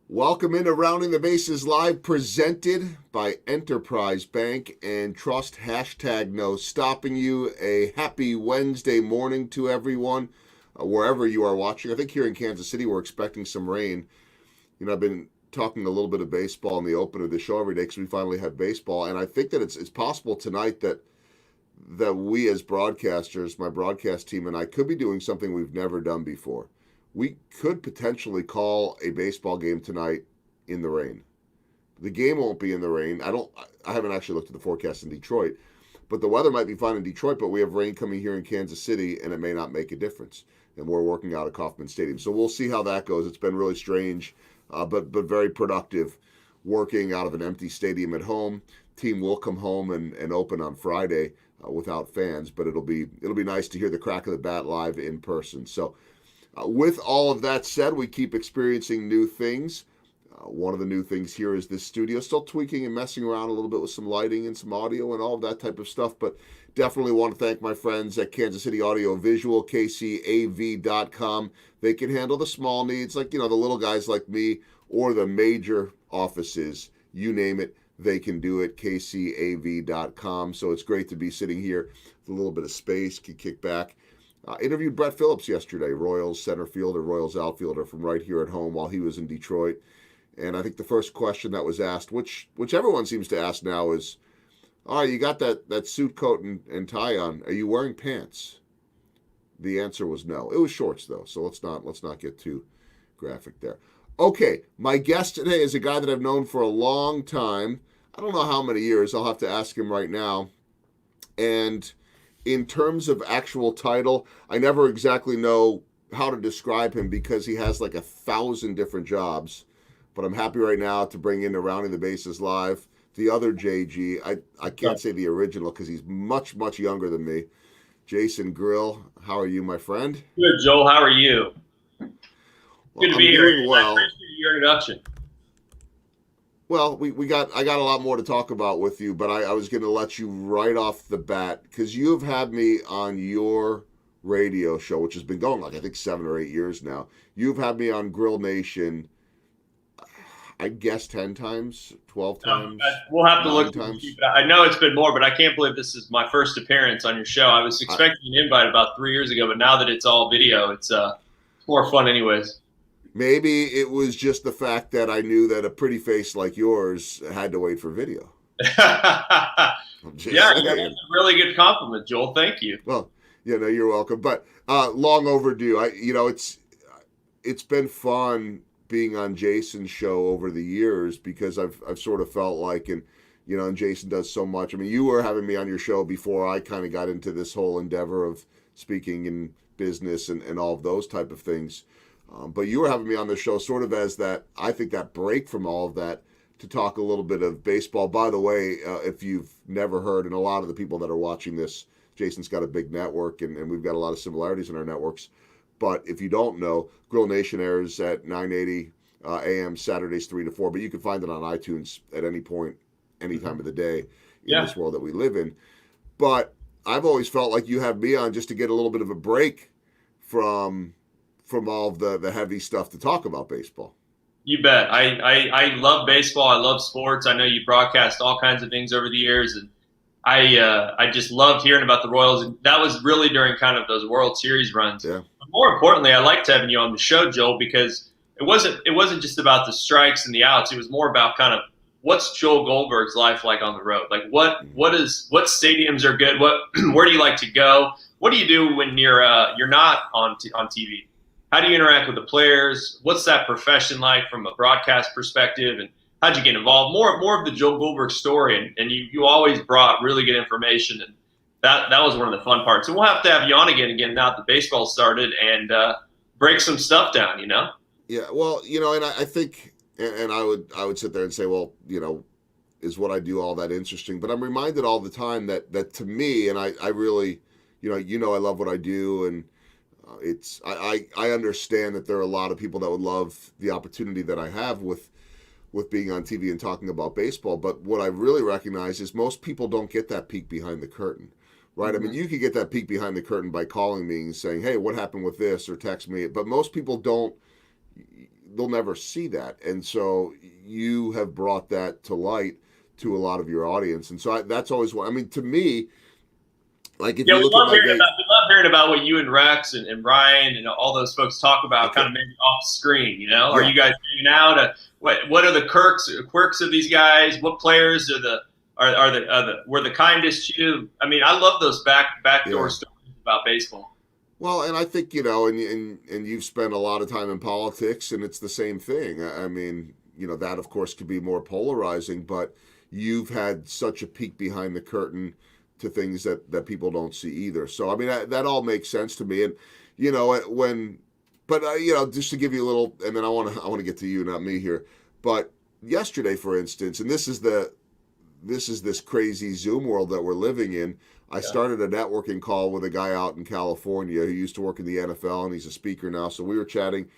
Welcome into Rounding the Bases Live, presented by Enterprise Bank and Trust. Hashtag no stopping you. A happy Wednesday morning to everyone, wherever you are watching. I think here in Kansas City, we're expecting some rain. I've been talking a little bit of baseball in the open of the show every day because we finally have baseball. And I think that it's possible tonight that we as broadcasters, my broadcast team and I, could be doing something we've never done before. We could potentially call a baseball game tonight in the rain. The game won't be in the rain. I haven't actually looked at the forecast in Detroit, but the weather might be fine in Detroit, but we have rain coming here in Kansas City, and it may not make a difference. And we're working out at Kauffman Stadium. So we'll see how that goes. It's been really strange, but very productive working out of an empty stadium at home. Team will come home and open on Friday without fans, but it'll be nice to hear the crack of the bat live in person. So with all of that said, we keep experiencing new things. One of the new things here is this studio. Still tweaking and messing around a little bit with some lighting and some audio and all of that type of stuff, but definitely want to thank my friends at Kansas City Audio Visual, kcav.com. They can handle the small needs, like, the little guys like me, or the major offices. You name it, they can do it, kcav.com. So it's great to be sitting here with a little bit of space, can kick back. Interviewed Brett Phillips yesterday, Royals center fielder, Royals outfielder from right here at home while he was in Detroit. And I think the first question that was asked, which everyone seems to ask now, is, all right, you got that suit, coat, and tie on. Are you wearing pants? The answer was no. It was shorts, though, so let's not get too graphic there. Okay, my guest today is a guy that I've known for a long time. I don't know how many years. I'll have to ask him right now. And in terms of actual title, I never exactly know how to describe him because he has like 1,000 different jobs. But I'm happy right now to bring in Rounding the Bases Live, the other JG. I can't say the original because he's much, much younger than me. Jason Grill, how are you, my friend? Good, Joel. How are you? Well, Good to I'm be here. doing well. I appreciate your introduction. Well, I got a lot more to talk about with you, but I was going to let you right off the bat because you have had me on your radio show, which has been going like I think 7 or 8 years now. You've had me on Grill Nation, I guess 10 times, 12 times. We'll have to look. Times. I know it's been more, but I can't believe this is my first appearance on your show. I was expecting an invite about 3 years ago, but now that it's all video, it's more fun anyways. Maybe it was just the fact that I knew that a pretty face like yours had to wait for video. Yeah, that's a really good compliment, Joel. Thank you. Well, you're welcome. But long overdue. It's been fun being on Jason's show over the years because I've sort of felt like, and Jason does so much. I mean, you were having me on your show before I kind of got into this whole endeavor of speaking in business and all of those type of things. But you were having me on the show sort of as I think that break from all of that to talk a little bit of baseball. By the way, if you've never heard, and a lot of the people that are watching this, Jason's got a big network and we've got a lot of similarities in our networks. But if you don't know, Grill Nation airs at 9:80 a.m. Saturdays 3 to 4. But you can find it on iTunes at any point, any time of the day in this world that we live in. But I've always felt like you have me on just to get a little bit of a break from all of the heavy stuff to talk about baseball. You bet. I love baseball. I love sports. I know you broadcast all kinds of things over the years, and I just loved hearing about the Royals. And that was really during kind of those World Series runs. Yeah. But more importantly, I liked having you on the show, Joel, because it wasn't just about the strikes and the outs. It was more about kind of what's Joel Goldberg's life like on the road. Like what stadiums are good? Where do you like to go? What do you do when you're not on TV? How do you interact with the players? What's that profession like from a broadcast perspective? And how'd you get involved? More of the Joe Goldberg story. And you always brought really good information. And that was one of the fun parts. And we'll have to have you on again now that the baseball started and break some stuff down, Yeah, well, and I think, and I would sit there and say, well, is what I do all that interesting? But I'm reminded all the time that to me, and I really, I love what I do, and I understand that there are a lot of people that would love the opportunity that I have with being on TV and talking about baseball. But what I really recognize is most people don't get that peek behind the curtain, right? Mm-hmm. I mean, you could get that peek behind the curtain by calling me and saying, hey, what happened with this, or text me. But most people don't. they'll never see that. And so you have brought that to light to a lot of your audience. And so that's always what, I mean, to me, like if Yeah, you look at my day, we love hearing about what you and Rex and Brian and all those folks talk about, okay. kind of maybe off screen. You know, are Yeah. you guys hanging out? What are the quirks of these guys? What players are were the kindest to you? I mean, I love those backdoor Yeah. stories about baseball. Well, and I think, and you've spent a lot of time in politics, and it's the same thing. I mean, that of course could be more polarizing, but you've had such a peek behind the curtain to things that people don't see either. So, I mean, that all makes sense to me. And, just to give you a little, and then I want to get to you, not me here. But yesterday, for instance, and this is this crazy Zoom world that we're living in. I started a networking call with a guy out in California who used to work in the NFL, and he's a speaker now. So we were chatting,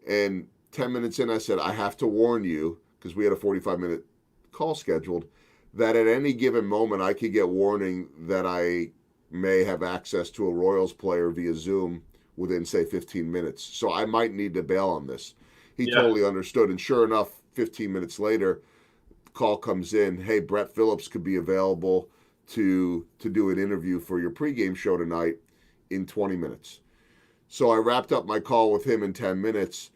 and 10 minutes in, I said, I have to warn you, because we had a 45-minute call scheduled, that at any given moment I could get warning that I may have access to a Royals player via Zoom within, say, 15 minutes. So I might need to bail on this. He totally understood. And sure enough, 15 minutes later, the call comes in, hey, Brett Phillips could be available to do an interview for your pregame show tonight in 20 minutes. So I wrapped up my call with him in 10 minutes,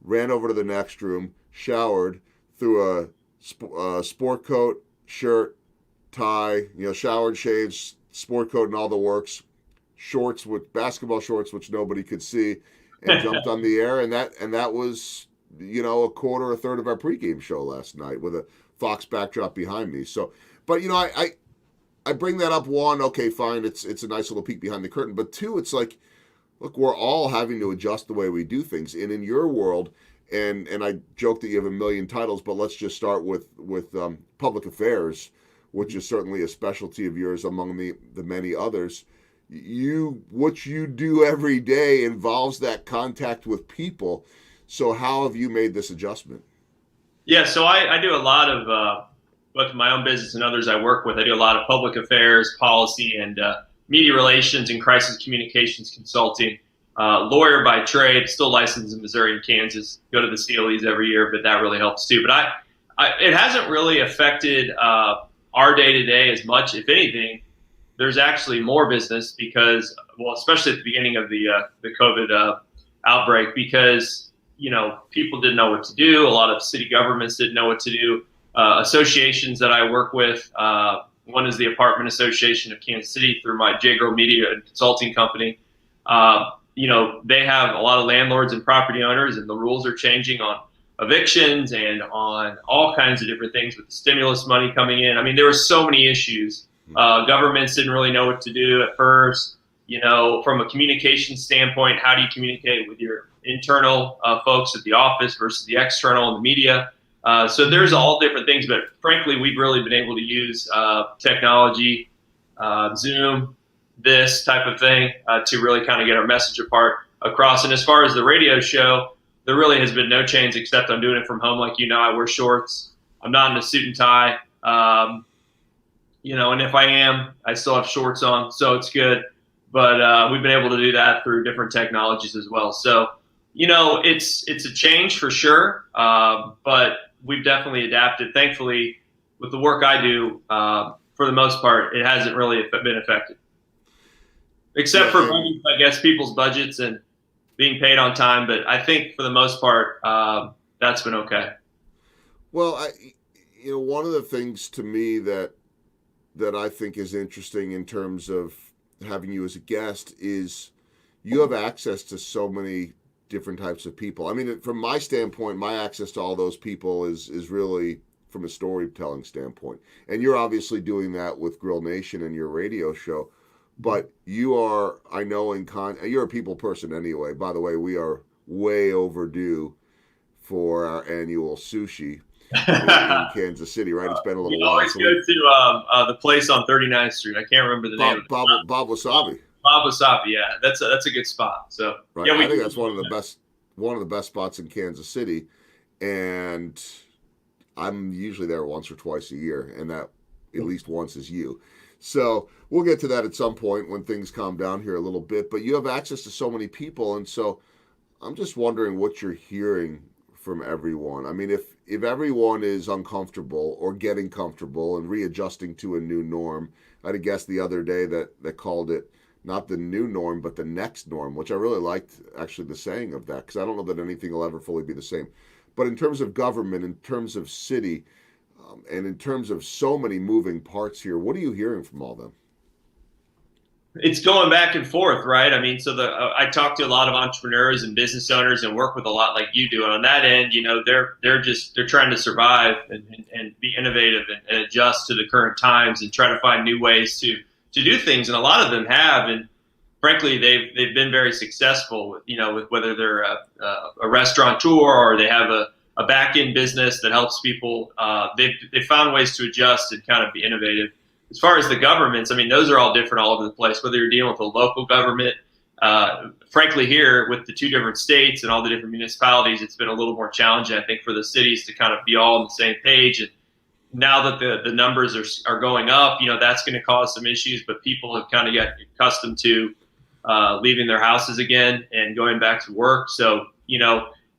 ran over to the next room, showered, threw a sport coat, shirt, tie, showered, shaved, sport coat and all the works, shorts with basketball shorts, which nobody could see, and jumped on the air. And that was, a third of our pregame show last night with a Fox backdrop behind me. So, but I bring that up. One, okay, fine, it's a nice little peek behind the curtain. But two, it's like, look, we're all having to adjust the way we do things. And in your world, and I joke that you have a million titles, but let's just start with public affairs, which is certainly a specialty of yours among the many others. What you do every day involves that contact with people. So how have you made this adjustment? Yeah, so I do a lot of both my own business and others I work with. I do a lot of public affairs, policy, and media relations and crisis communications consulting. Lawyer by trade, still licensed in Missouri and Kansas. Go to the CLEs every year, but that really helps too. But it hasn't really affected our day-to-day as much. If anything, there's actually more business because, well, especially at the beginning of the COVID outbreak, because people didn't know what to do. A lot of city governments didn't know what to do. Associations that I work with, one is the Apartment Association of Kansas City through my J-Grow Media and Consulting Company. They have a lot of landlords and property owners, and the rules are changing on evictions and on all kinds of different things with the stimulus money coming in. I mean, there were so many issues. Governments didn't really know what to do at first. From a communication standpoint, how do you communicate with your internal folks at the office versus the external and the media? So there's all different things, but frankly, we've really been able to use technology, Zoom, this type of thing to really kind of get our message across. And as far as the radio show, there really has been no change except I'm doing it from home. Like, I wear shorts. I'm not in a suit and tie. And if I am, I still have shorts on, so it's good. But we've been able to do that through different technologies as well. So, it's a change for sure, but we've definitely adapted. Thankfully, with the work I do, for the most part, it hasn't really been affected. Except for, I guess, people's budgets and being paid on time. But I think for the most part, that's been okay. Well, one of the things to me that I think is interesting in terms of having you as a guest is you have access to so many different types of people. I mean, from my standpoint, my access to all those people is really from a storytelling standpoint. And you're obviously doing that with Grill Nation and your radio show. But you are, I know, you're a people person anyway. By the way, we are way overdue for our annual sushi in Kansas City, right? It's been a little while. Always go to the place on 39th Street. I can't remember the name. Bob Wasabi. Bob Wasabi, yeah, that's a good spot. So right. Yeah, I think that's one of the best spots in Kansas City, and I'm usually there once or twice a year, and that at least once is you. So we'll get to that at some point when things calm down here a little bit. But you have access to so many people, and so I'm just wondering what you're hearing from everyone. I mean, if everyone is uncomfortable or getting comfortable and readjusting to a new norm, I had a guest the other day that called it not the new norm, but the next norm, which I really liked actually the saying of that, because I don't know that anything will ever fully be the same. But in terms of government, in terms of city, and in terms of so many moving parts here, what are you hearing from all them? It's going back and forth, right? I mean, so I talk to a lot of entrepreneurs and business owners and work with a lot like you do. And on that end, they're trying to survive and be innovative and adjust to the current times and try to find new ways to do things. And a lot of them have, and frankly, they've been very successful with whether they're a restaurateur or they have a back end business that helps people. They've found ways to adjust and kind of be innovative. As far as the governments, I mean, those are all different all over the place, whether you're dealing with a local government. Frankly, here with the two different states and all the different municipalities, it's been a little more challenging, I think, for the cities to kind of be all on the same page. And now that the numbers are going up, that's going to cause some issues, but people have kind of got accustomed to leaving their houses again and going back to work. So,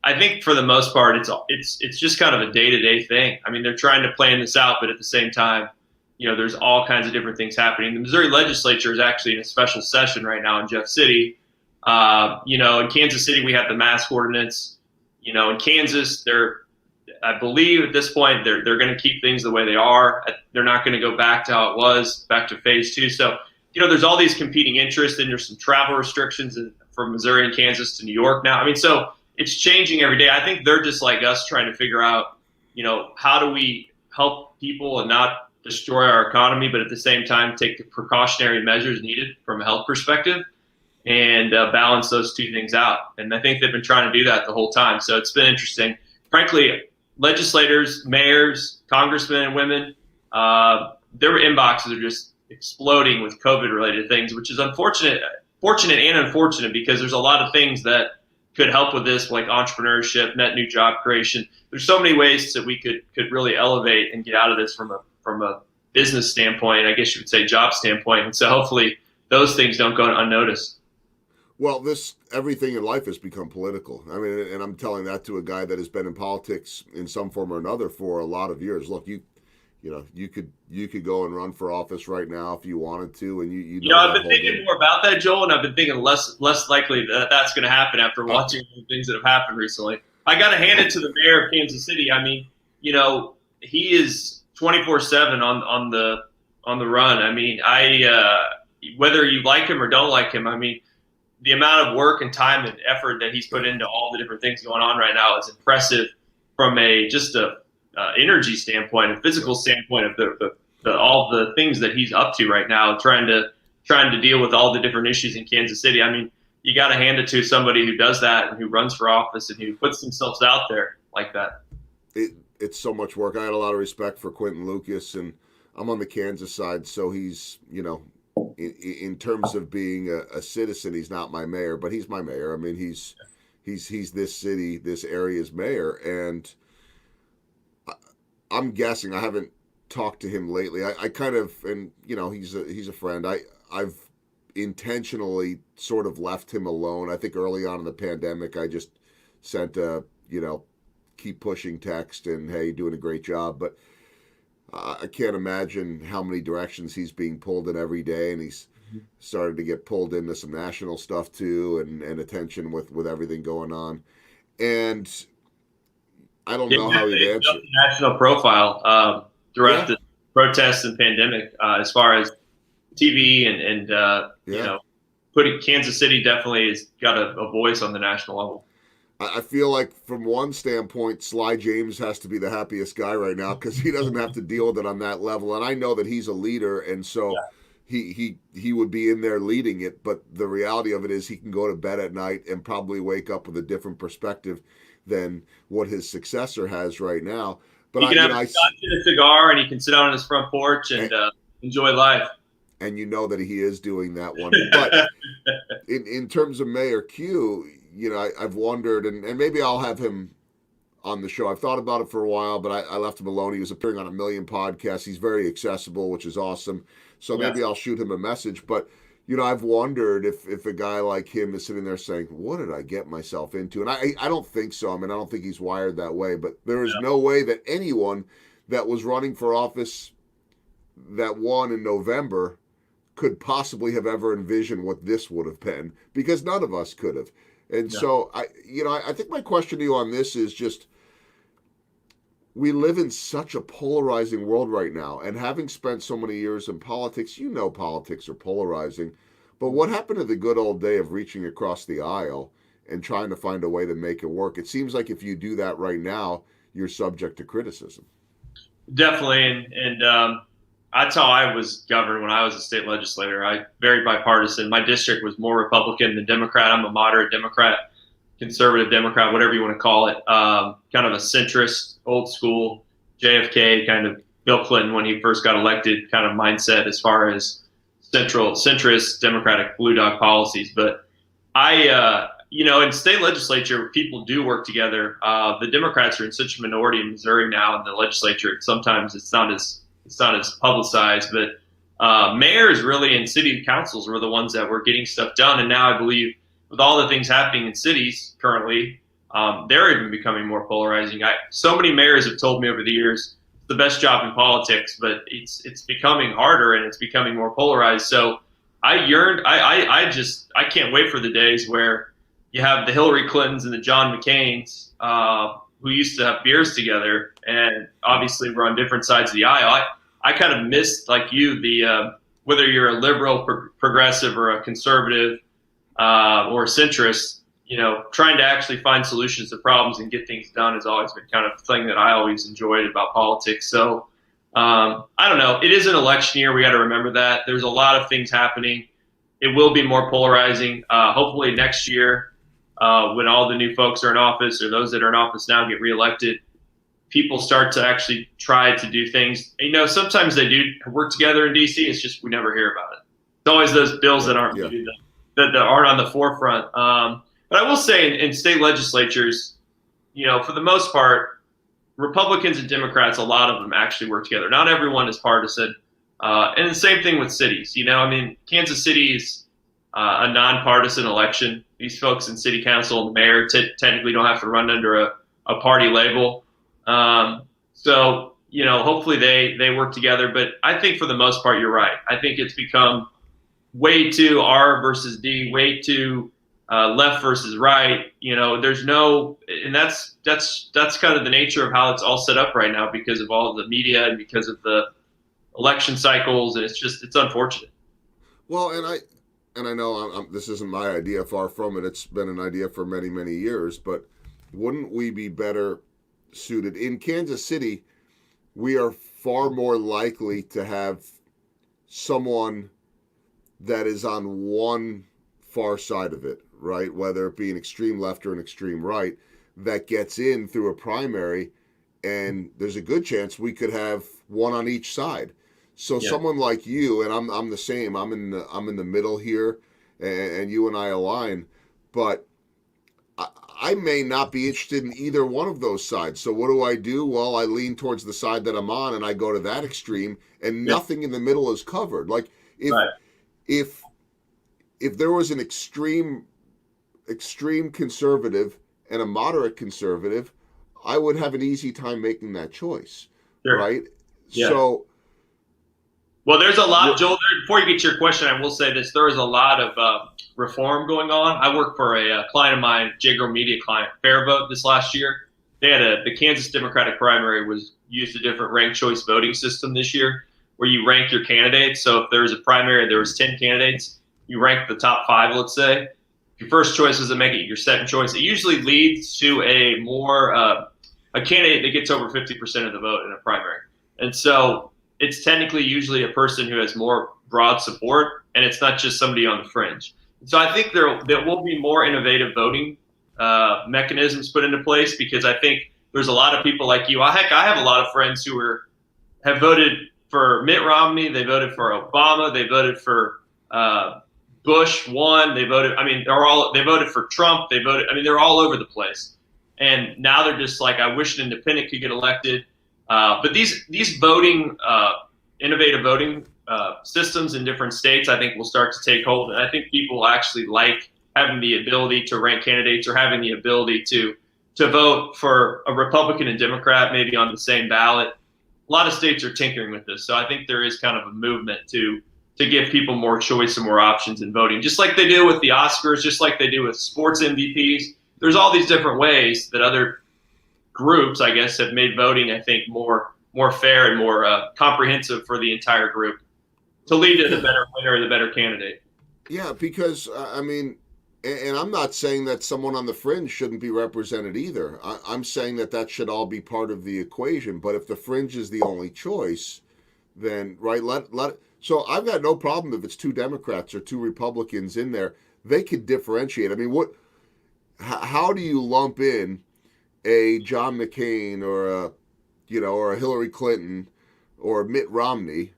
I think for the most part, it's just kind of a day-to-day thing. I mean, they're trying to plan this out, but at the same time, there's all kinds of different things happening. The Missouri legislature is actually in a special session right now in Jeff City. In Kansas City, we have the mask ordinance. In Kansas, I believe at this point, they're going to keep things the way they are. They're not going to go back to how it was, back to phase 2. So, there's all these competing interests, and there's some travel restrictions from Missouri and Kansas to New York now. I mean, so it's changing every day. I think they're just like us trying to figure out, how do we help people and not destroy our economy, but at the same time take the precautionary measures needed from a health perspective and balance those two things out. And I think they've been trying to do that the whole time. So it's been interesting. Frankly, legislators, mayors, congressmen and women, their inboxes are just exploding with COVID-related things, which is fortunate and unfortunate because there's a lot of things that could help with this, like entrepreneurship, net new job creation. There's so many ways that we could really elevate and get out of this from a business standpoint, I guess you would say job standpoint. And so hopefully those things don't go unnoticed. Well, everything in life has become political. I mean, and I'm telling that to a guy that has been in politics in some form or another for a lot of years. Look, you could go and run for office right now if you wanted to, and I've been thinking more about that, Joel, and I've been thinking less likely that that's going to happen after watching the things that have happened recently. I got to hand it to the mayor of Kansas City. I mean, he is 24/7 on the run. I mean, whether you like him or don't like him, I mean, the amount of work and time and effort that he's put into all the different things going on right now is impressive from just a energy standpoint, a physical standpoint of all the things that he's up to right now, trying to deal with all the different issues in Kansas City. I mean, you got to hand it to somebody who does that and who runs for office and who puts themselves out there like that. It's so much work. I had a lot of respect for Quentin Lucas, and I'm on the Kansas side, so he's, in terms of being a citizen, he's not my mayor, but he's my mayor. I mean, he's this city, this area's mayor, and I'm guessing, I haven't talked to him lately. I kind of, and he's a friend. I've intentionally sort of left him alone. I think early on in the pandemic, I just sent a, keep pushing text and, hey, doing a great job. But I can't imagine how many directions he's being pulled in every day, and he's started to get pulled into some national stuff too, and attention with everything going on. And I don't know how he'd answer. National profile throughout the protests and pandemic, as far as TV and putting Kansas City definitely has got a voice on the national level. I feel like from one standpoint, Sly James has to be the happiest guy right now because he doesn't have to deal with it on that level. And I know that he's a leader, and so he would be in there leading it. But the reality of it is he can go to bed at night and probably wake up with a different perspective than what his successor has right now. But he can have a cigar, and he can sit out on his front porch and enjoy life. And that he is doing that one. But in terms of Mayor Q, I've wondered, and maybe I'll have him on the show. I've thought about it for a while, but I left him alone. He was appearing on a million podcasts. He's very accessible, which is awesome. So maybe I'll shoot him a message. But, I've wondered if a guy like him is sitting there saying, "What did I get myself into?" And I don't think so. I mean, I don't think he's wired that way. But there is no way that anyone that was running for office that won in November could possibly have ever envisioned what this would have been, because none of us could have. And Yeah. so I think my question to you on this is just, we live in such a polarizing world right now, and having spent so many years in politics, politics are polarizing. But what happened to the good old day of reaching across the aisle and trying to find a way to make it work? It seems like if you do that right now, you're subject to criticism. Definitely, and that's how I was governed when I was a state legislator. I very bipartisan. My district was more Republican than Democrat. I'm a moderate Democrat, conservative Democrat, whatever you want to call it. Kind of a centrist, old school JFK kind of Bill Clinton when he first got elected kind of mindset as far as centrist Democratic blue dog policies. But in state legislature, people do work together. The Democrats are in such a minority in Missouri now in the legislature. Sometimes it's not as publicized, but mayors really and city councils were the ones that were getting stuff done. And now I believe with all the things happening in cities currently, they're even becoming more polarizing. So many mayors have told me over the years, it's the best job in politics, but it's becoming harder and it's becoming more polarized. So I can't wait for the days where you have the Hillary Clintons and the John McCains, who used to have beers together, and obviously we're on different sides of the aisle. I kind of missed, like you, the whether you're a liberal, progressive, or a conservative, or a centrist, trying to actually find solutions to problems and get things done has always been kind of the thing that I always enjoyed about politics. So I don't know. It is an election year. We got to remember that. There's a lot of things happening. It will be more polarizing. Hopefully next year, when all the new folks are in office, or those that are in office now get reelected, people start to actually try to do things. Sometimes they do work together in D.C. It's just we never hear about it. It's always those bills that aren't that aren't on the forefront. But I will say in state legislatures, for the most part, Republicans and Democrats, a lot of them actually work together. Not everyone is partisan. And the same thing with cities. Kansas City is a nonpartisan election. These folks in city council and the mayor technically don't have to run under a party label. So hopefully they work together. But I think for the most part, you're right. I think it's become way too R versus D, way too left versus right. There's no, and that's kind of the nature of how it's all set up right now because of all of the media and because of the election cycles, and it's unfortunate. Well, and I know this isn't my idea, far from it. It's been an idea for many, many years. But wouldn't we be better suited in Kansas City? We are far more likely to have someone that is on one far side of it, right? Whether it be an extreme left or an extreme right, that gets in through a primary, and there's a good chance we could have one on each side. So someone like you, and I'm the same. I'm in the middle here, and you and I align, but I may not be interested in either one of those sides. So what do? Well, I lean towards the side that I'm on, and I go to that extreme, and nothing in the middle is covered. Like if there was an extreme conservative and a moderate conservative, I would have an easy time making that choice, right? Yeah. So. Well, there's a lot, Joel. Before you get to your question, I will say this: there is a lot of reform going on. I work for a client of mine, Jagro Media client, Fair Vote, this last year. They had the Kansas Democratic primary used a different ranked choice voting system this year, where you rank your candidates. So if there was a primary, there was 10 candidates, you rank the top 5, let's say. Your first choice doesn't make it your second choice. It usually leads to a candidate that gets over 50% of the vote in a primary, and so it's technically usually a person who has more broad support, and it's not just somebody on the fringe. So I think there will be more innovative voting mechanisms put into place, because I think there's a lot of people like you. I have a lot of friends who have voted for Mitt Romney. They voted for Obama. They voted for Bush one. They voted for Trump. They're all over the place. And now they're just like, I wish an independent could get elected. But these voting, innovative voting systems in different states, I think will start to take hold. And I think people actually like having the ability to rank candidates or having the ability to vote for a Republican and Democrat maybe on the same ballot. A lot of states are tinkering with this, so I think there is kind of a movement to give people more choice and more options in voting, just like they do with the Oscars, just like they do with sports MVPs. There's all these different ways that other groups, I guess, have made voting, I think, more fair and more comprehensive for the entire group to lead to the better winner, the better candidate. Yeah, because I mean, and I'm not saying that someone on the fringe shouldn't be represented either. I'm saying that should all be part of the equation. But if the fringe is the only choice, then right, let. So I've got no problem if it's two Democrats or two Republicans in there. They could differentiate. I mean, what? How do you lump in a John McCain or a Hillary Clinton or a Mitt Romney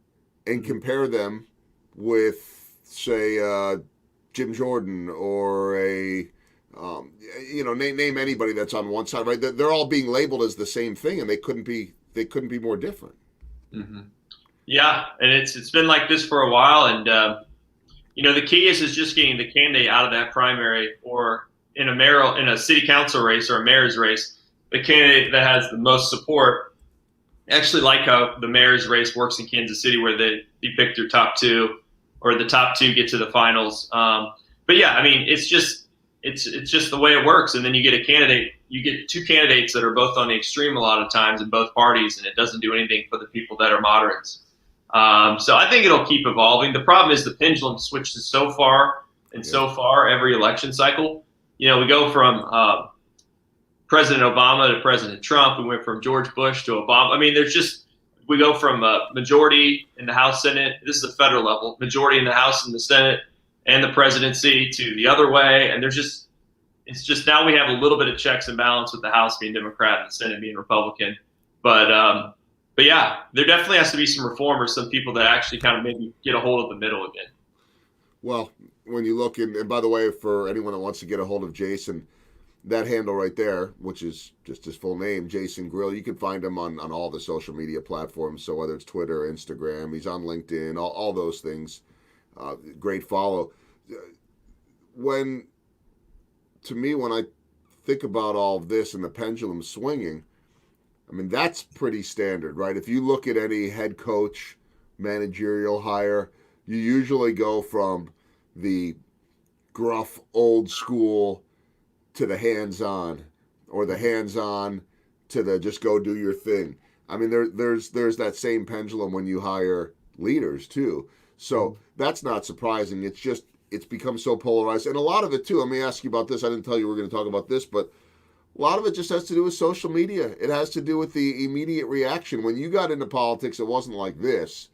and compare them with, say, Jim Jordan or name anybody that's on one side, right? They're all being labeled as the same thing, and they couldn't be more different. Mm-hmm. Yeah, and it's been like this for a while, and the key is just getting the candidate out of that primary, or in a city council race or a mayor's race, the candidate that has the most support. Actually, like how the mayor's race works in Kansas City, where you pick your top two, or the top two get to the finals. But yeah, I mean, it's just the way it works. And then you get two candidates that are both on the extreme a lot of times in both parties, and it doesn't do anything for the people that are moderates. So I think it'll keep evolving. The problem is the pendulum switches so far so far every election cycle. We go from President Obama to President Trump. We went from George Bush to Obama. I mean, we go from a majority in the House, Senate. This is the federal level, majority in the House and the Senate and the presidency, to the other way. And it's just now we have a little bit of checks and balance with the House being Democrat and the Senate being Republican. But yeah, there definitely has to be some reform or some people that actually kind of maybe get a hold of the middle again. Well, when you look and by the way, for anyone that wants to get a hold of Jason, that handle right there, which is just his full name, Jason Grill, you can find him on all the social media platforms. So whether it's Twitter, Instagram, he's on LinkedIn, all those things. Great follow. When I think about all of this and the pendulum swinging, I mean, that's pretty standard, right? If you look at any head coach, managerial hire, you usually go from the gruff, old school to the hands-on, or the hands-on to the just go do your thing. I mean, there's that same pendulum when you hire leaders too. So that's not surprising. It's become so polarized. And a lot of it too, let me ask you about this. I didn't tell you we were going to talk about this, but a lot of it just has to do with social media. It has to do with the immediate reaction. When you got into politics, it wasn't like this.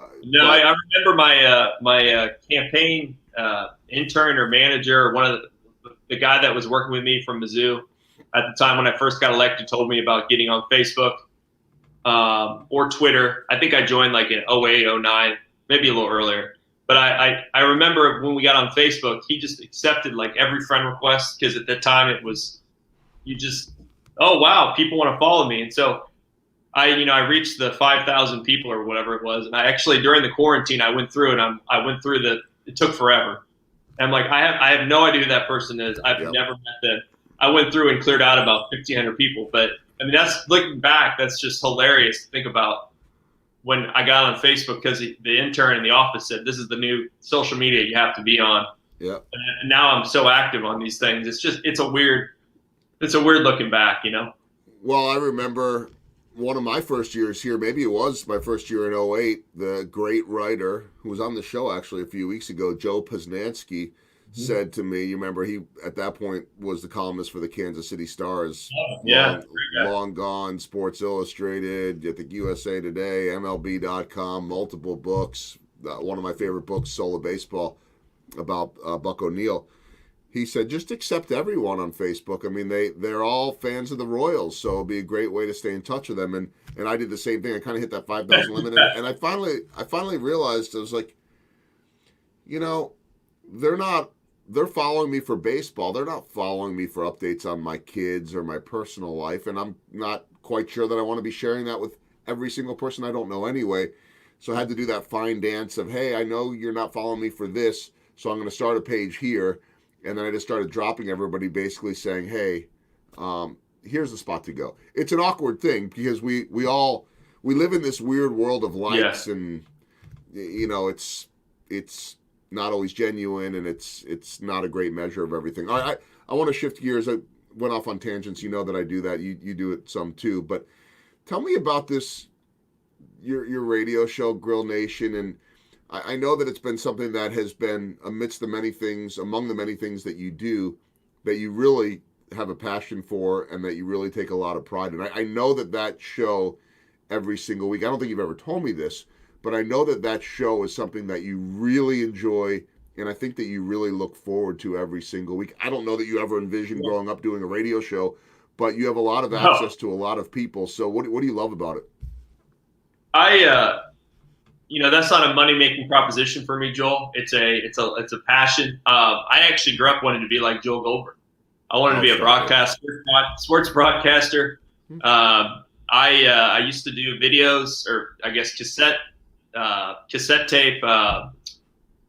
I remember my campaign intern or manager, or one of the guy that was working with me from Mizzou at the time when I first got elected, told me about getting on Facebook or Twitter. I think I joined like in 08, 09, maybe a little earlier. But I remember when we got on Facebook, he just accepted like every friend request, because at that time it was, oh, wow, people want to follow me. And so I reached the 5,000 people or whatever it was. And I actually, during the quarantine, I went through it took forever. I'm like, I have no idea who that person is. I've never met them. I went through and cleared out about 1,500 people. But I mean, looking back, that's just hilarious to think about. When I got on Facebook, because the intern in the office said, this is the new social media you have to be on. Yeah. And now I'm so active on these things. It's a weird looking back, Well, I remember one of my first years here, maybe it was my first year in 08, the great writer who was on the show actually a few weeks ago, Joe Poznansky, said to me, you remember he at that point was the columnist for the Kansas City Stars. Long gone, Sports Illustrated, I think USA Today, MLB.com, multiple books. One of my favorite books, Soul of Baseball, about Buck O'Neill. He said, just accept everyone on Facebook. I mean, they're all fans of the Royals, so it'll be a great way to stay in touch with them. And I did the same thing. I kind of hit that 5,000 limit, and I finally realized, I was like, they're following me for baseball. They're not following me for updates on my kids or my personal life, and I'm not quite sure that I want to be sharing that with every single person I don't know anyway. So I had to do that fine dance of, hey, I know you're not following me for this, so I'm going to start a page here. And then I just started dropping everybody, basically saying, hey, here's the spot to go. It's an awkward thing because we live in this weird world of likes, and it's not always genuine, and it's not a great measure of everything. I want to shift gears. I went off on tangents. You know that I do that. You do it some too. But tell me about this, your radio show, Grill Nation, and I know that it's been something that has been among the many things that you do, that you really have a passion for and that you really take a lot of pride in. I know that show every single week, I don't think you've ever told me this, but I know that show is something that you really enjoy, and I think that you really look forward to every single week. I don't know that you ever envisioned growing up doing a radio show, but you have a lot of access to a lot of people. So what do you love about it? That's not a money-making proposition for me, Joel. It's a passion. I actually grew up wanting to be like Joel Goldberg. I wanted to be a broadcaster, sports broadcaster. I used to do videos, or I guess cassette tape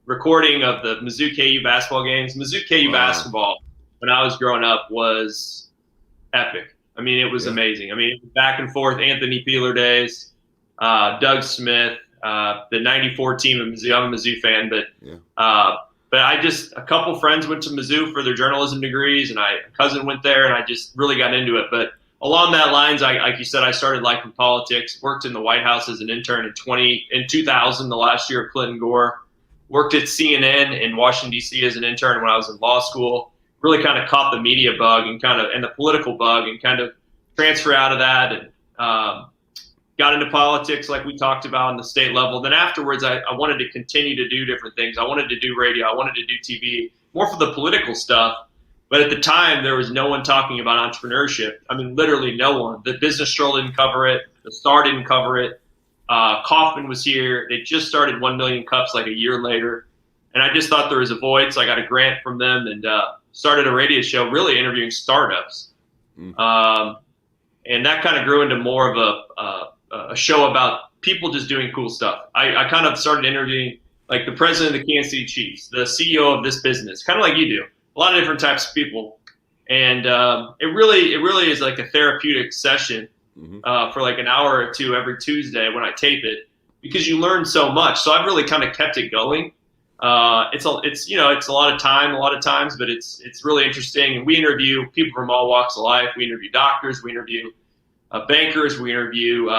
recording of the Mizzou KU basketball games. Mizzou KU basketball, when I was growing up, was epic. I mean, it was amazing. I mean, back and forth, Anthony Peeler days, Doug Smith, the '94 team of Mizzou. I'm a Mizzou fan, but a couple friends went to Mizzou for their journalism degrees, and a cousin went there, and I just really got into it. But along that lines, like you said, I started liking politics. Worked in the White House as an intern in 2000, the last year of Clinton Gore. Worked at CNN in Washington D.C. as an intern when I was in law school. Really kind of caught the media bug and the political bug, and kind of transfer out of that, and got into politics like we talked about on the state level. Then afterwards, I wanted to continue to do different things. I wanted to do radio. I wanted to do TV, more for the political stuff. But at the time, there was no one talking about entrepreneurship. I mean, literally no one. The Business Stroll didn't cover it. The Star didn't cover it. Kaufman was here. They just started 1 Million Cups like a year later. And I just thought there was a void, so I got a grant from them and started a radio show really interviewing startups. And that kind of grew into more of a show about people just doing cool stuff. I kind of started interviewing like the president of the Kansas City Chiefs, the CEO of this business, kind of like you do, a lot of different types of people. And it really is like a therapeutic session for like an hour or two every Tuesday when I tape it, because you learn so much. So I've really kind of kept it going. It's a lot of time, a lot of times, but it's really interesting. And we interview people from all walks of life. We interview doctors, we interview bankers, we interview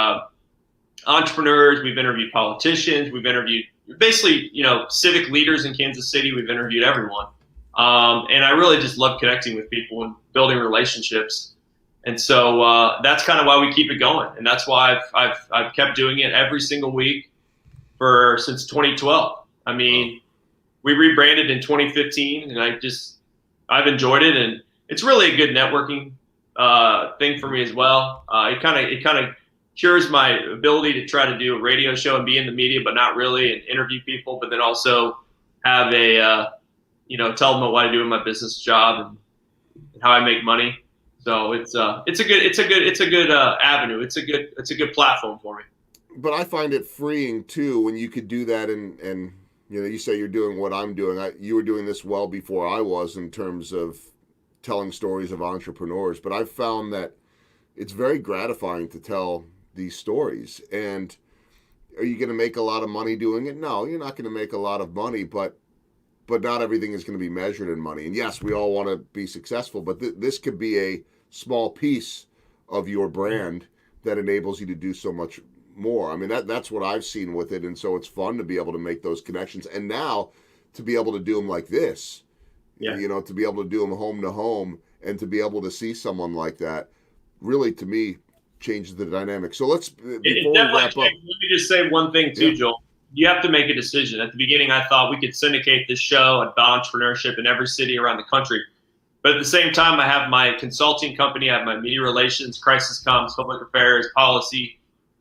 entrepreneurs, we've interviewed politicians, we've interviewed basically, civic leaders in Kansas City. We've interviewed everyone. And I really just love connecting with people and building relationships. And so that's kind of why we keep it going. And that's why I've kept doing it every single week since 2012. I mean, we rebranded in 2015, and I've enjoyed it, and it's really a good networking thing for me as well. It kind of cures my ability to try to do a radio show and be in the media, but not really, and interview people, but then also have tell them what I do in my business job and how I make money. So it's a good avenue. It's a good platform for me. But I find it freeing too when you could do that, and you say you're doing what I'm doing. You were doing this well before I was in terms of telling stories of entrepreneurs. But I've found that it's very gratifying to tell these stories. And are you going to make a lot of money doing it? No, you're not going to make a lot of money, but not everything is going to be measured in money. And yes, we all want to be successful, but this could be a small piece of your brand that enables you to do so much more. I mean, that's what I've seen with it. And so it's fun to be able to make those connections. And now to be able to do them like this, to be able to do them home to home, and to be able to see someone like that really, to me, changes the dynamic. So before we wrap up. Let me just say one thing too, Joel. You have to make a decision. At the beginning, I thought we could syndicate this show about entrepreneurship in every city around the country. But at the same time, I have my consulting company. I have my media relations, crisis comms, public affairs, policy.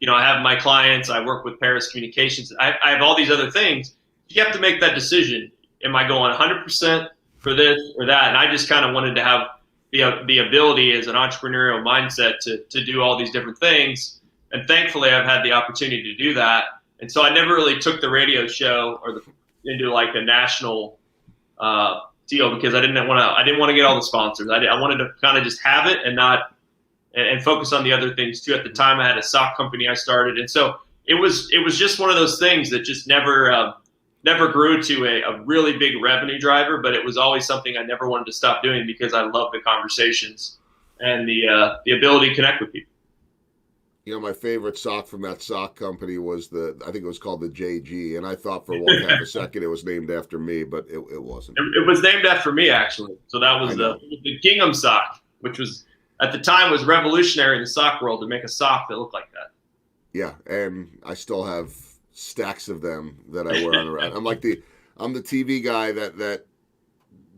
I have my clients. I work with Paris Communications. I have all these other things. You have to make that decision. Am I going 100% for this or that? And I just kind of wanted to have the ability as an entrepreneurial mindset to do all these different things. And thankfully, I've had the opportunity to do that. And so I never really took the radio show into like a national deal because I didn't want to get all the sponsors. I wanted to kind of just have it and focus on the other things too. At the time, I had a sock company I started, and so it was just one of those things that just never grew to a really big revenue driver. But it was always something I never wanted to stop doing because I love the conversations and the ability to connect with people. My favorite sock from that sock company was I think it was called the JG, and I thought for one half a second it was named after me, but it wasn't. It was named after me, actually. So that was the gingham sock, which was at the time was revolutionary in the sock world to make a sock that looked like that. Yeah, and I still have stacks of them that I wear on around. I'm the TV guy that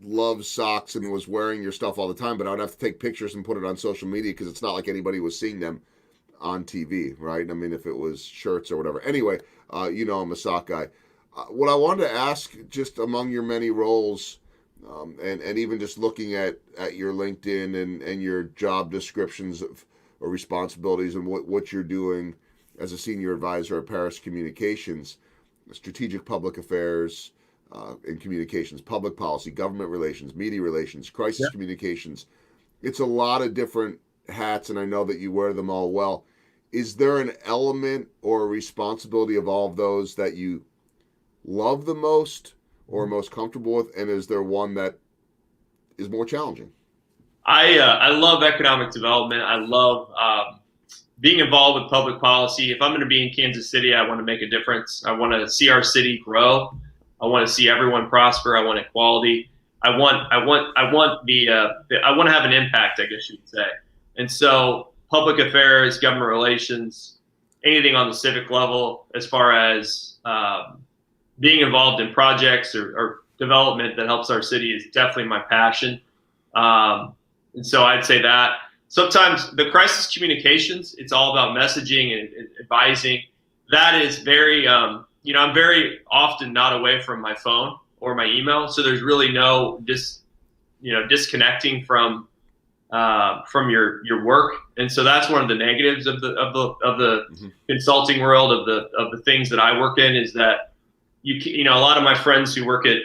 loves socks and was wearing your stuff all the time, but I would have to take pictures and put it on social media because it's not like anybody was seeing them on TV, right? I mean, if it was shirts or whatever. Anyway, I'm a sock guy. What I wanted to ask, just among your many roles, and even just looking at your LinkedIn and your job descriptions or responsibilities and what you're doing as a senior advisor at Paris Communications, strategic public affairs and communications, public policy, government relations, media relations, crisis communications. It's a lot of different hats, and I know that you wear them all well. Is there an element or a responsibility of all of those that you love the most or most comfortable with, and is there one that is more challenging? I love economic development. I love being involved with public policy. If I'm going to be in Kansas City, I want to make a difference. I want to see our city grow. I want to see everyone prosper. I want equality. I want to have an impact, I guess you would say. And so public affairs, government relations, anything on the civic level as far as being involved in projects or development that helps our city is definitely my passion. And so I'd say that. Sometimes the crisis communications, it's all about messaging and advising. That is very, I'm very often not away from my phone or my email. So there's really no disconnecting from your work. And so that's one of the negatives of the consulting world, of the things that I work in, is that a lot of my friends who work at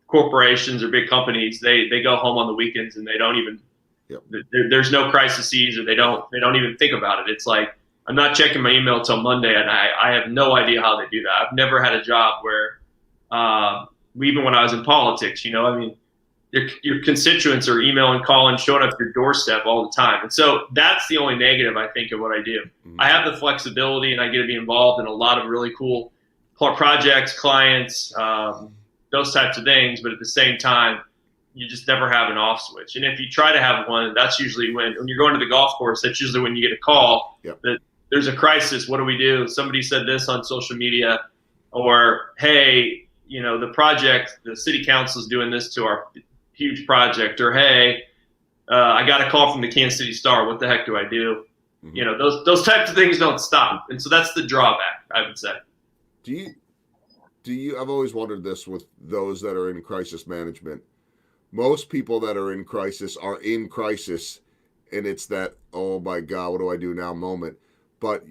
corporations or big companies, they go home on the weekends and they don't even there's no crises, or they don't even think about it. It's like, I'm not checking my email till Monday, and I have no idea how they do that. I've never had a job where even when I was in politics, your constituents are emailing, calling, showing up at your doorstep all the time. And so that's the only negative, I think, of what I do. Mm-hmm. I have the flexibility, and I get to be involved in a lot of really cool projects, clients, those types of things. But at the same time, you just never have an off switch. And if you try to have one, that's usually when you're going to the golf course, that's usually when you get a call that there's a crisis. What do we do? Somebody said this on social media, or, hey, the project, the city council is doing this to our huge project, or, hey, I got a call from the Kansas City Star. What the heck do I do? Mm-hmm. Those types of things don't stop. And so that's the drawback, I would say. Do you, I've always wondered this with those that are in crisis management. Most people that are in crisis, and it's that, oh my God, what do I do now moment. But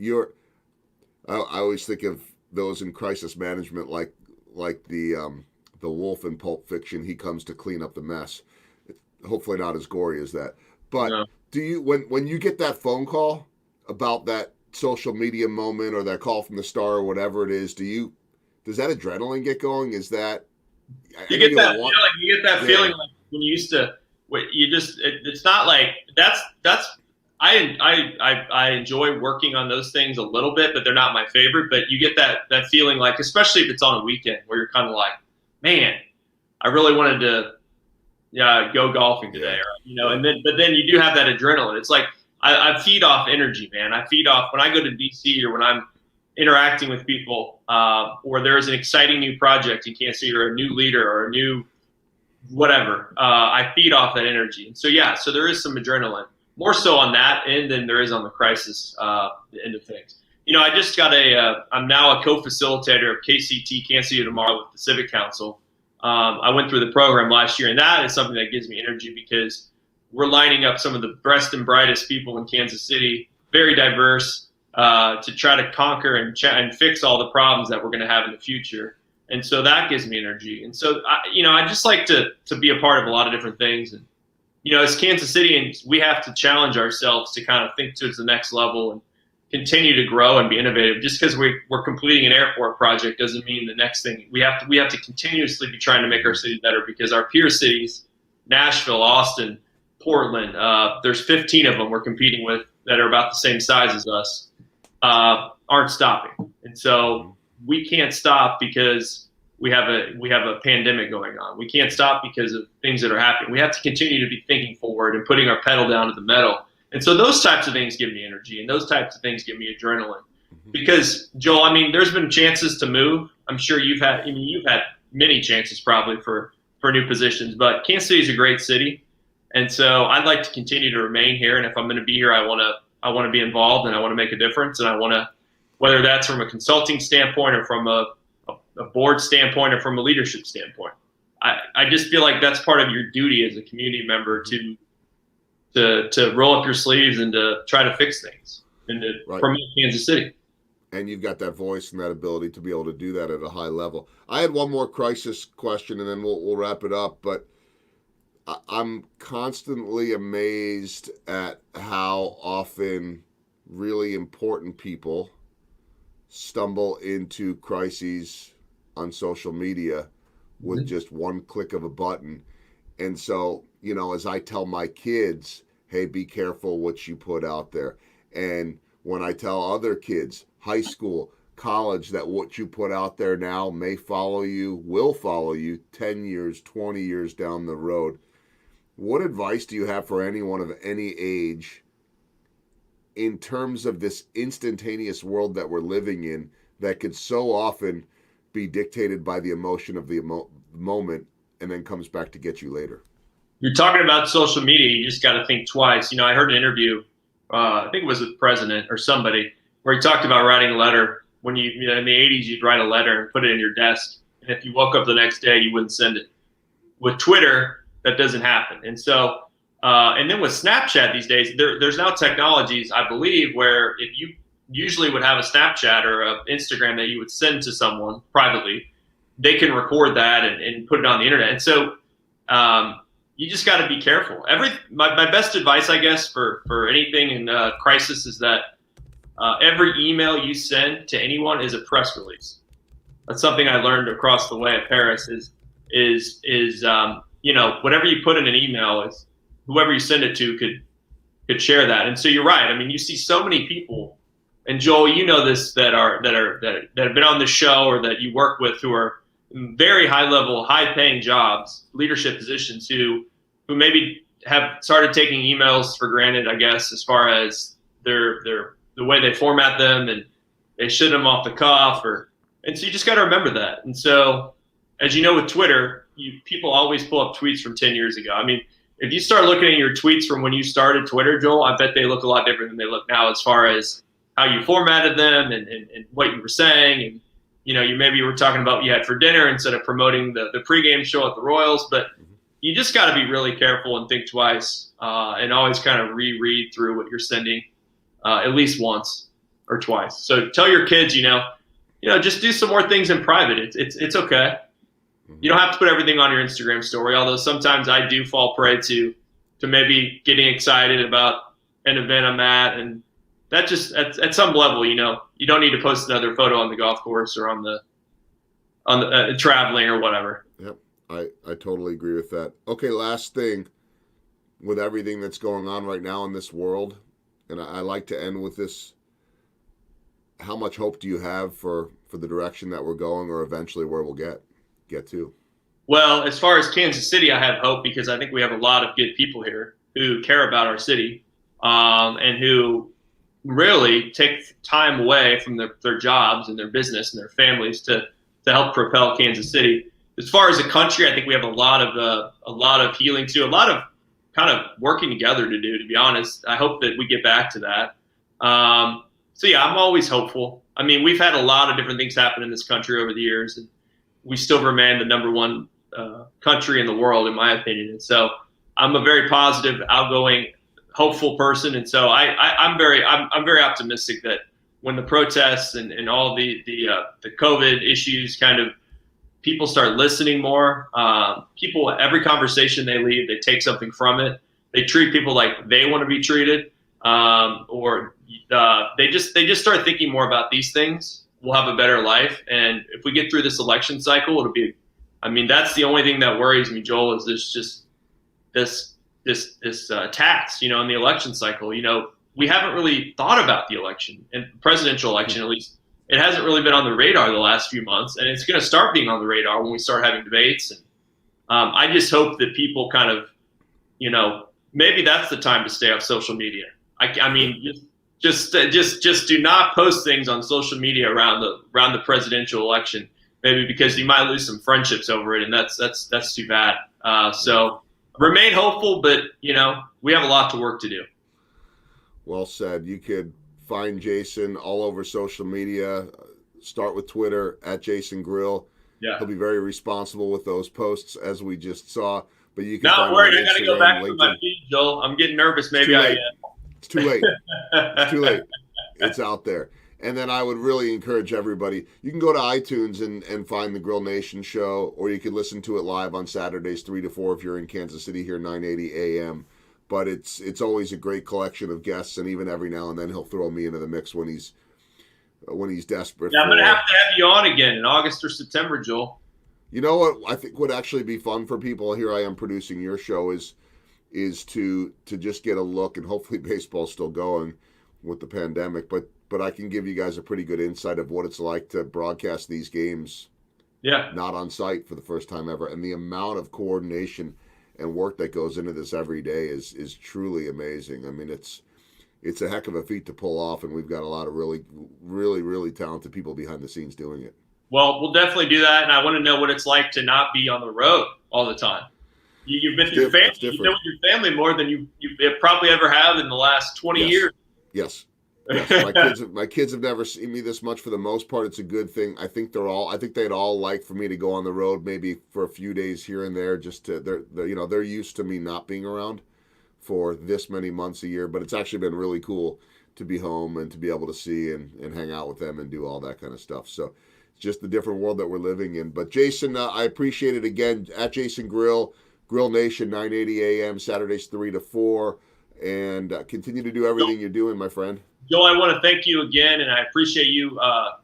I always think of those in crisis management like the wolf in Pulp Fiction. He comes to clean up the mess. Hopefully not as gory as that. But no. Do you, when you get that phone call about that social media moment or that call from the Star or whatever it is, does that adrenaline get going? Is that you get that feeling? You get that feeling like when you used to. It's not like that's. I enjoy working on those things a little bit, but they're not my favorite. But you get that feeling, like, especially if it's on a weekend, where you're kind of like, man, I really wanted to go golfing today, or but then you do have that adrenaline. It's like I feed off energy, man. I feed off when I go to DC or when I'm interacting with people, or there's an exciting new project in Kansas City, or a new leader, or a new whatever. I feed off that energy, and so there is some adrenaline, more so on that end than there is on the crisis end of things. I just got I'm now a co-facilitator of KCT, Kansas City Tomorrow, with the Civic Council. I went through the program last year, and that is something that gives me energy because we're lining up some of the best and brightest people in Kansas City, very diverse. to try to conquer and fix all the problems that we're going to have in the future. And so that gives me energy. And so, I just like to be a part of a lot of different things. And, as Kansas Cityans, we have to challenge ourselves to kind of think to the next level and continue to grow and be innovative. Just because we're completing an airport project doesn't mean the next thing. We have to continuously be trying to make our city better, because our peer cities, Nashville, Austin, Portland, there's 15 of them we're competing with that are about the same size as us, aren't stopping. And so we can't stop because we have a pandemic going on. We can't stop because of things that are happening. We have to continue to be thinking forward and putting our pedal down to the metal. And so those types of things give me energy, and those types of things give me adrenaline. Because, Joel, there's been chances to move. I'm sure you've had many chances probably for new positions, but Kansas City is a great city. And so I'd like to continue to remain here. And if I'm going to be here, I want to be involved, and I want to make a difference. And I want to, whether that's from a consulting standpoint or from a board standpoint or from a leadership standpoint, I just feel like that's part of your duty as a community member to roll up your sleeves and to try to fix things and to promote Kansas City. And you've got that voice and that ability to be able to do that at a high level. I had one more crisis question, and then we'll wrap it up. But I'm constantly amazed at how often really important people stumble into crises on social media with just one click of a button. And so, as I tell my kids, hey, be careful what you put out there. And when I tell other kids, high school, college, that what you put out there now may will follow you 10 years, 20 years down the road. What advice do you have for anyone of any age in terms of this instantaneous world that we're living in that could so often be dictated by the emotion of the moment and then comes back to get you later? You're talking about social media. You just got to think twice. I heard an interview, I think it was with the president or somebody, where he talked about writing a letter. When in the 80s, you'd write a letter and put it in your desk. And if you woke up the next day, you wouldn't send it. With Twitter, that doesn't happen. And so, and then with Snapchat these days, there's now technologies, I believe, where if you usually would have a Snapchat or an Instagram that you would send to someone privately, they can record that and put it on the internet. And so you just got to be careful. My best advice, I guess, for anything in crisis is that every email you send to anyone is a press release. That's something I learned across the way at Paris is whatever you put in an email is whoever you send it to could share that. And so you're right. You see so many people, and Joel, you know this, that have been on the show or that you work with, who are very high level, high paying jobs, leadership positions, who maybe have started taking emails for granted, I guess, as far as the way they format them, and they shoot them off the cuff, and so you just got to remember that. And so, as you know, with Twitter, people always pull up tweets from 10 years ago. If you start looking at your tweets from when you started Twitter, Joel, I bet they look a lot different than they look now, as far as how you formatted them and what you were saying. And, you were talking about what you had for dinner instead of promoting the pregame show at the Royals. But you just got to be really careful and think twice, and always kind of reread through what you're sending at least once or twice. So tell your kids, just do some more things in private. It's okay. You don't have to put everything on your Instagram story, although sometimes I do fall prey to maybe getting excited about an event I'm at, and that just at some level, you don't need to post another photo on the golf course or on the traveling or whatever. Yep, I totally agree with that. Okay, last thing, with everything that's going on right now in this world, and I like to end with this: how much hope do you have for the direction that we're going, or eventually where we'll get to? Well, as far as Kansas City, I have hope because I think we have a lot of good people here who care about our city, and who really take time away from their jobs and their business and their families to help propel Kansas City. As far as a country, I think we have a lot of healing to do, a lot of kind of working together to do, to be honest. I hope that we get back to that. So yeah, I'm always hopeful. We've had a lot of different things happen in this country over the years, and we still remain the number one country in the world, in my opinion. And so I'm a very positive, outgoing, hopeful person. And so I'm very optimistic that when the protests and all the COVID issues kind of people start listening more. People, every conversation they leave, they take something from it. They treat people like they want to be treated, or they just start thinking more about these things. We'll have a better life, and if we get through this election cycle, it'll be. I mean, that's the only thing that worries me, Joel. Is there's just this tax, in the election cycle. We haven't really thought about the election, and presidential election at least. It hasn't really been on the radar the last few months, and it's going to start being on the radar when we start having debates. And I just hope that people kind of, maybe that's the time to stay off social media. I mean, just do not post things on social media around the presidential election. Maybe because you might lose some friendships over it, and that's too bad. So remain hopeful, but we have a lot to work to do. Well said. You could find Jason all over social media. Start with Twitter at Jason Grill. Yeah, he'll be very responsible with those posts, as we just saw. But you can. Not worried. I got to go back to my feed, Joel. I'm getting nervous. Maybe I am. It's too late. It's too late. It's out there. And then I would really encourage everybody. You can go to iTunes and find the Grill Nation show, or you can listen to it live on Saturdays 3 to 4 if you're in Kansas City here 980 a.m. But it's always a great collection of guests, and even every now and then he'll throw me into the mix when he's desperate. Yeah, I'm going to have you on again in August or September, Joel. You know what I think would actually be fun for people? Here I am producing your show is to just get a look, and hopefully baseball's still going with the pandemic, but I can give you guys a pretty good insight of what it's like to broadcast these games. Yeah. Not on site for the first time ever, and the amount of coordination and work that goes into this every day is truly amazing. I mean, it's a heck of a feat to pull off, and we've got a lot of really, really, really talented people behind the scenes doing it. Well, we'll definitely do that, and I want to know what it's like to not be on the road all the time. You've been with your family. You've been with your family more than you probably ever have in the last 20 years. Yes. Yes. My kids have never seen me this much. For the most part, it's a good thing. I think they'd all like for me to go on the road, maybe for a few days here and there. Just to they're used to me not being around for this many months a year. But it's actually been really cool to be home and to be able to see and hang out with them and do all that kind of stuff. So it's just the different world that we're living in. But Jason, I appreciate it again. At Jason Grill Nation, 980 a.m. Saturdays 3 to 4, and continue to do everything you're doing, my friend. Joel, I want to thank you again, and I appreciate you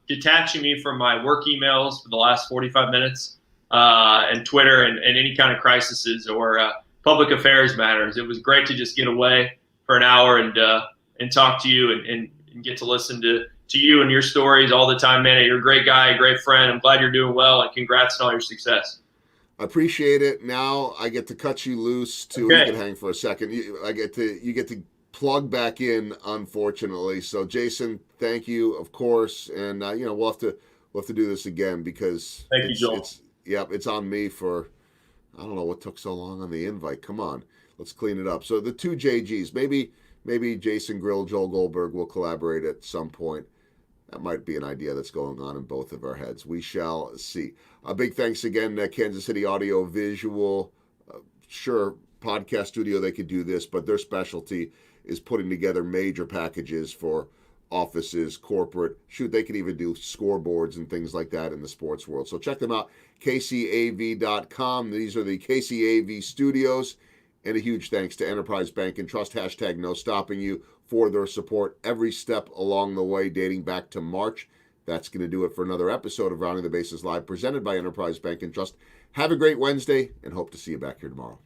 detaching me from my work emails for the last 45 minutes and Twitter and any kind of crises or public affairs matters. It was great to just get away for an hour and talk to you and get to listen to you and your stories all the time, man. You're a great guy, a great friend. I'm glad you're doing well, and congrats on all your success. I appreciate it. Now I get to cut you loose too. Okay. You can hang for a second. You get to plug back in, unfortunately. So Jason, thank you, of course, and we'll have to do this again because thank you, Joel. It's on me for I don't know what took so long on the invite. Come on, let's clean it up. So the two JGs, maybe Jason Grill, Joel Goldberg will collaborate at some point. That might be an idea that's going on in both of our heads. We shall see. A big thanks again to Kansas City Audio Visual. Sure, podcast studio, they could do this, but their specialty is putting together major packages for offices, corporate. Shoot, they could even do scoreboards and things like that in the sports world. So check them out, kcav.com. These are the KCAV studios. And a huge thanks to Enterprise Bank and Trust, #NoStoppingYou, for their support every step along the way, dating back to March. That's going to do it for another episode of Rounding the Bases Live, presented by Enterprise Bank and Trust. Have a great Wednesday, and hope to see you back here tomorrow.